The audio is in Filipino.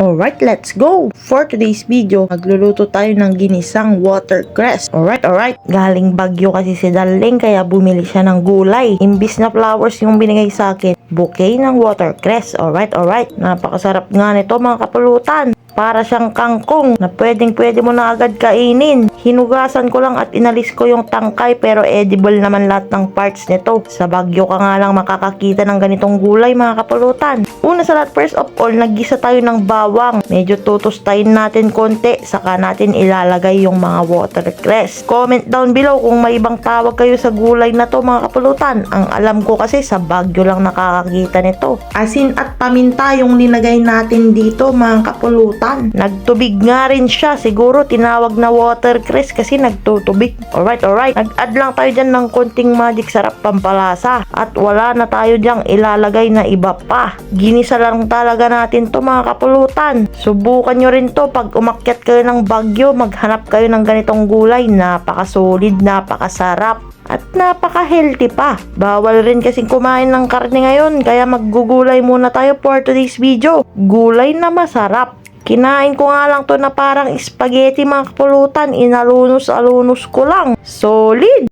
Alright, let's go! For today's video, magluluto tayo ng ginisang watercress. Alright. Galing Bagyo kasi si Darling kaya bumili siya ng gulay. Imbis na flowers yung binigay sa akin, bouquet ng watercress. Alright. Napakasarap nga nito mga kapulutan. Para siyang kangkong na pwede mo na agad kainin. Hinugasan ko lang at inalis ko yung tangkay pero edible naman lahat ng parts nito. Sa Bagyo ka nga lang makakakita ng ganitong gulay mga kapulutan. Una sa lahat, first of all, naggisa tayo ng bawang. Medyo tutustayin natin konti, saka natin ilalagay yung mga watercress. Comment down below kung may ibang tawag kayo sa gulay na to mga kapulutan. Ang alam ko kasi sa Bagyo lang nakakakita nito. Asin at paminta yung linagay natin dito mga kapulutan. Nagtubig nga rin siya. Siguro tinawag na watercress kasi nagtutubig. Alright. Nag-add lang tayo dyan ng konting magic sarap pampalasa. At wala na tayo dyang ilalagay na iba pa. Ginisa lang talaga natin to mga kapulutan. Subukan nyo rin to pag umakyat kayo ng Bagyo. Maghanap kayo ng ganitong gulay. Napakasolid, napakasarap. At napaka-healthy pa. Bawal rin kasing kumain ng karne ngayon. Kaya maggugulay muna tayo for today's video. Gulay na masarap. Kinain ko nga lang to na parang spaghetti mga kapulutan. Inalunos-alunos ko lang. Solid!